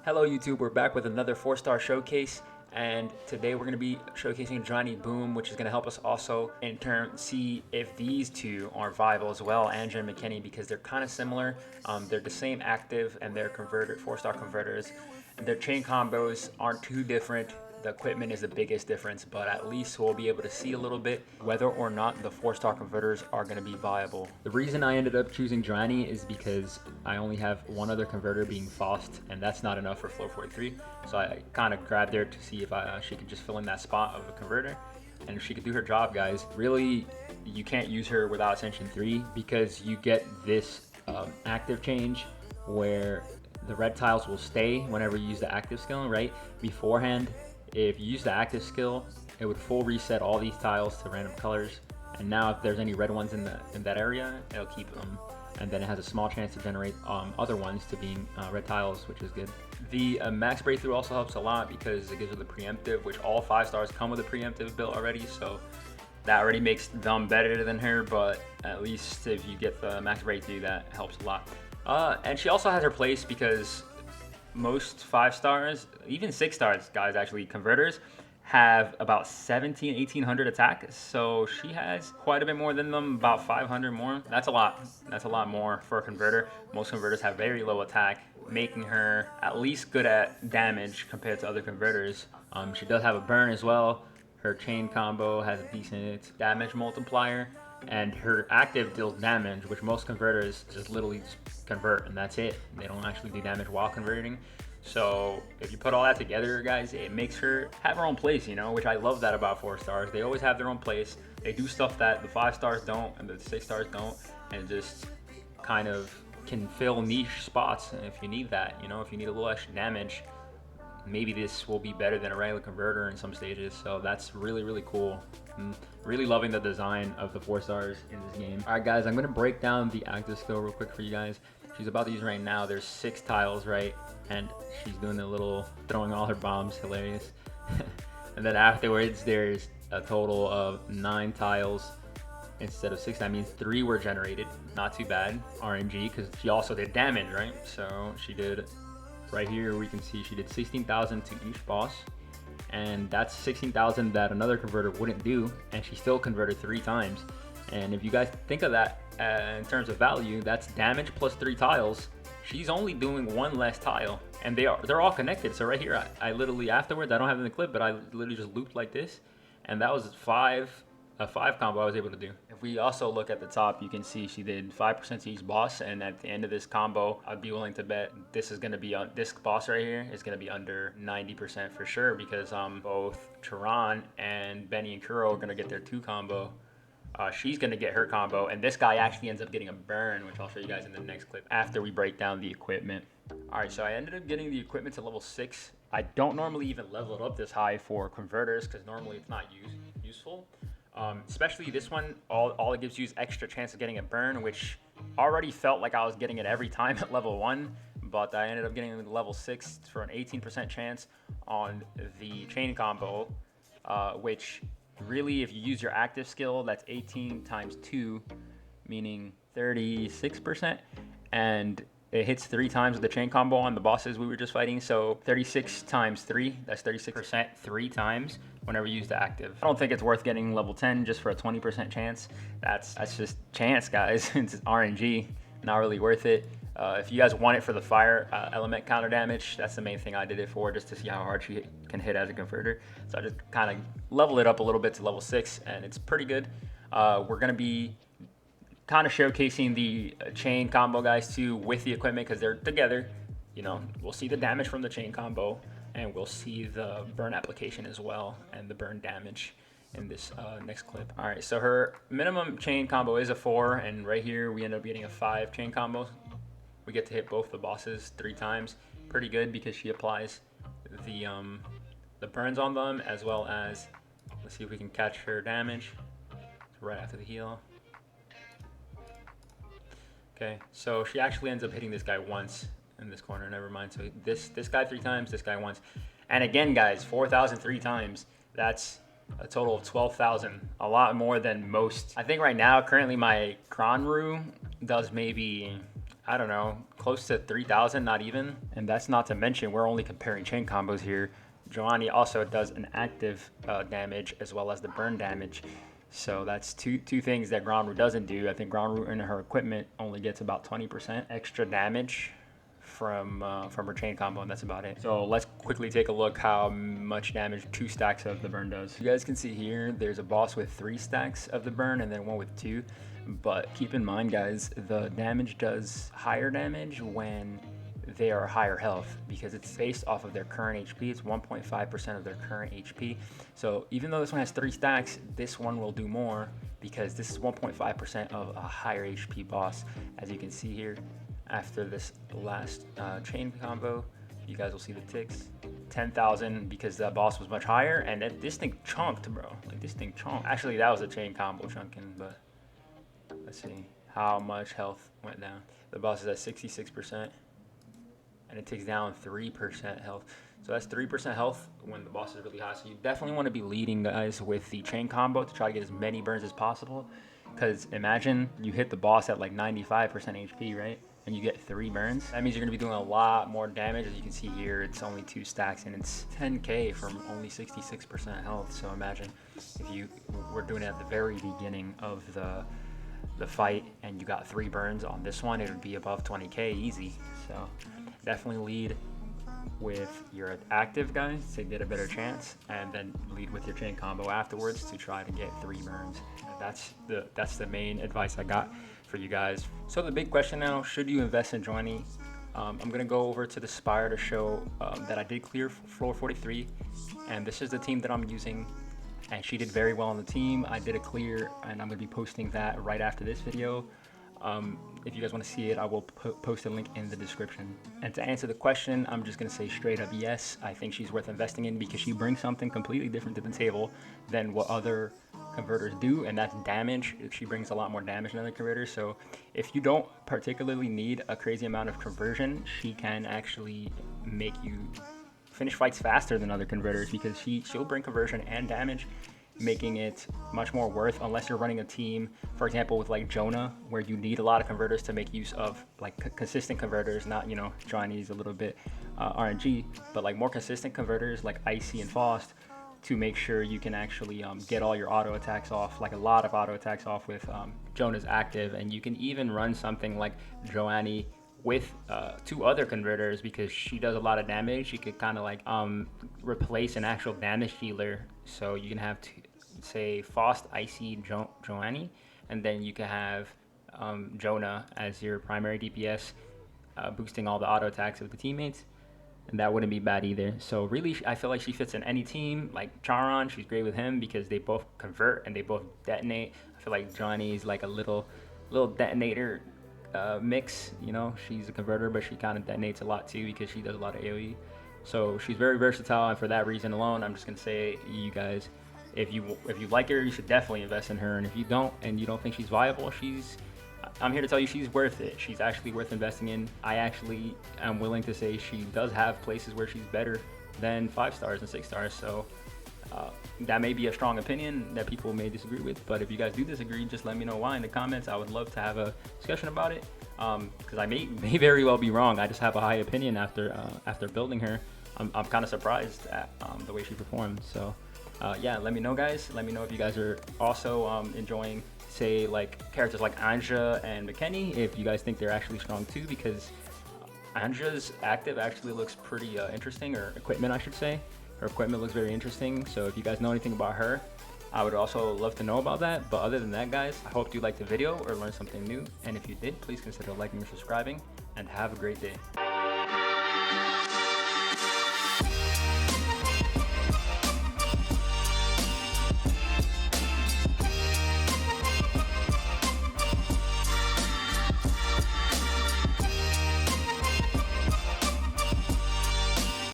Hello YouTube, we're back with another 4-star showcase, and today we're going to be showcasing Joanie Boom, which is going to help us also in turn see if these two are viable as well, Anja and McKinney, because they're kind of similar. They're the same active and they're converted 4-star converters. Their chain combos aren't too different. The equipment is the biggest difference, but at least we'll be able to see a little bit whether or not the 4-star converters are going to be viable. The reason I ended up choosing Joanie is because I only have one other converter being Faust, and that's not enough for floor 43. So I kind of grabbed her to see if she could just fill in that spot of a converter, and if she could do her job, guys. Really, you can't use her without Ascension 3 because you get this active change where the red tiles will stay whenever you use the active skill, right? Beforehand, if you use the active skill, it would full reset all these tiles to random colors. And now if there's any red ones in that area, it'll keep them. And then it has a small chance to generate other ones to being red tiles, which is good. The max breakthrough also helps a lot because it gives her the preemptive, which all 5-stars come with a preemptive build already. So that already makes them better than her, but at least if you get the max breakthrough, that helps a lot. And she also has her place because most 5-stars, even 6-stars, guys, actually, converters, have about 1800 attack. So she has quite a bit more than them, about 500 more. That's a lot. That's a lot more for a converter. Most converters have very low attack, making her at least good at damage compared to other converters. She does have a burn as well. Her chain combo has a decent damage multiplier, and her active deals damage, which most converters just literally convert and that's it. They don't actually do damage while converting. So if you put all that together, guys, it makes her have her own place, you know, which I love that about 4-stars. They always have their own place. They do stuff that the 5-stars don't and the 6-stars don't, and just kind of can fill niche spots if you need that, you know, if you need a little extra damage. Maybe this will be better than a regular converter in some stages, so that's really, really cool. I'm really loving the design of the 4-stars in this game. All right, guys, I'm gonna break down the active skill real quick for you guys. She's about to use right now. There's 6 tiles, right? And she's doing a little, throwing all her bombs, hilarious. And then afterwards, there's a total of 9 tiles instead of 6. That means 3 were generated. Not too bad, RNG, because she also did damage, right? So she did. Right here we can see she did 16,000 to each boss, and that's 16,000 that another converter wouldn't do, and she still converted 3 times. And if you guys think of that in terms of value, that's damage plus 3 tiles. She's only doing 1 less tile, and they're all connected. So right here, I literally afterwards, I don't have it in the clip, but I literally just looped like this, and that was a 5 combo I was able to do. If we also look at the top, you can see she did 5% to each boss, and at the end of this combo, I'd be willing to bet this is going to be on this boss right here is going to be under 90% for sure, because both Charon and Benny and Kuro are going to get their 2 combo. She's going to get her combo, and this guy actually ends up getting a burn, which I'll show you guys in the next clip after we break down the equipment. All right, so I ended up getting the equipment to level 6. I don't normally even level it up this high for converters because normally it's not useful. Especially this one, all it gives you is extra chance of getting a burn, which already felt like I was getting it every time at level 1, but I ended up getting it to level 6 for an 18% chance on the chain combo, which really, if you use your active skill, that's 18 times 2, meaning 36%, and it hits 3 times with the chain combo on the bosses we were just fighting. So 36 times 3, that's 36% 3 times whenever you use the active. I don't think it's worth getting level 10 just for a 20% chance. That's just chance, guys. It's RNG, not really worth it. If you guys want it for the fire element counter damage, that's the main thing I did it for, just to see how hard she can hit as a converter. So I just kind of leveled it up a little bit to level 6, and it's pretty good. We're going to be kind of showcasing the chain combo, guys, too, with the equipment, because they're together. You know, we'll see the damage from the chain combo, and we'll see the burn application as well, and the burn damage in this next clip. All right, so her minimum chain combo is a 4, and right here we end up getting a 5 chain combo. We get to hit both the bosses 3 times. Pretty good because she applies the burns on them, as well as, let's see if we can catch her damage right after the heal. Okay, so she actually ends up hitting this guy once in this corner. Never mind. So this guy 3 times, this guy once, and again, guys, 4,000 3 times. That's a total of 12,000. A lot more than most. I think right now, currently, my Kronru does maybe I don't know, close to 3,000, not even. And that's not to mention, we're only comparing chain combos here. Joanie also does an active damage as well as the burn damage. So that's two things that Ground Root doesn't do. I think Ground Root and her equipment only gets about 20% extra damage from her chain combo, and that's about it. So let's quickly take a look how much damage 2 stacks of the burn does. You guys can see here, there's a boss with 3 stacks of the burn and then one with 2. But keep in mind, guys, the damage does higher damage when they are higher health because it's based off of their current HP. It's 1.5% of their current HP. So even though this one has 3 stacks, this one will do more because this is 1.5% of a higher HP boss. As you can see here, after this last chain combo, you guys will see the ticks. 10,000 because that boss was much higher, and this thing chunked, bro. Like, this thing chunked. Actually, that was a chain combo chunking, but let's see how much health went down. The boss is at 66%, and it takes down 3% health. So that's 3% health when the boss is really high. So you definitely want to be leading, guys, with the chain combo to try to get as many burns as possible. Because imagine you hit the boss at like 95% HP, right? And you get 3 burns. That means you're going to be doing a lot more damage. As you can see here, it's only 2 stacks, and it's 10k from only 66% health. So imagine if you were doing it at the very beginning of the fight and you got 3 burns on this one, it would be above 20k easy. So definitely lead with your active guys to get a better chance, and then lead with your chain combo afterwards to try to get 3 burns. That's the main advice I got for you guys. So the big question now, should you invest in Joanie? I'm gonna go over to the Spire to show that I did clear floor 43, and this is the team that I'm using, and she did very well on the team. I did a clear, and I'm gonna be posting that right after this video. If you guys want to see it, I will post a link in the description. And to answer the question, I'm just going to say straight up yes, I think she's worth investing in because she brings something completely different to the table than what other converters do, and that's damage. She brings a lot more damage than other converters. So if you don't particularly need a crazy amount of conversion, she can actually make you finish fights faster than other converters because she'll bring conversion and damage, making it much more worth unless you're running a team, for example, with like Jonah, where you need a lot of converters to make use of like consistent converters, not, you know, Joanie's a little bit RNG, but like more consistent converters like Icy and Faust to make sure you can actually get all your auto attacks off, like a lot of auto attacks off with Jonah's active. And you can even run something like Joanie with 2 other converters because she does a lot of damage. She could kind of like replace an actual damage dealer. So you can have say Faust, Icy, Joanie, and then you can have Jonah as your primary DPS, boosting all the auto attacks of the teammates, and that wouldn't be bad either. So really, I feel like she fits in any team. Like Charon, she's great with him because they both convert and they both detonate. I feel like Joanie's like a little detonator mix, you know. She's a converter, but she kind of detonates a lot too because she does a lot of AoE. So she's very versatile, and for that reason alone, I'm just gonna say, you guys, if you like her, you should definitely invest in her. And if you don't, and you don't think she's viable, I'm here to tell you she's worth it. She's actually worth investing in. I actually am willing to say she does have places where she's better than 5 stars and 6 stars. So that may be a strong opinion that people may disagree with, but if you guys do disagree, just let me know why in the comments. I would love to have a discussion about it, because I may very well be wrong. I just have a high opinion after building her. I'm kind of surprised at the way she performed. So yeah, let me know, guys. Let me know if you guys are also enjoying, say, like characters like Anja and McKenny, if you guys think they're actually strong too, because Anja's active actually looks pretty interesting, or equipment I should say. Her equipment looks very interesting. So if you guys know anything about her, I would also love to know about that. But other than that, guys, I hope you liked the video or learned something new. And if you did, please consider liking or subscribing, and have a great day.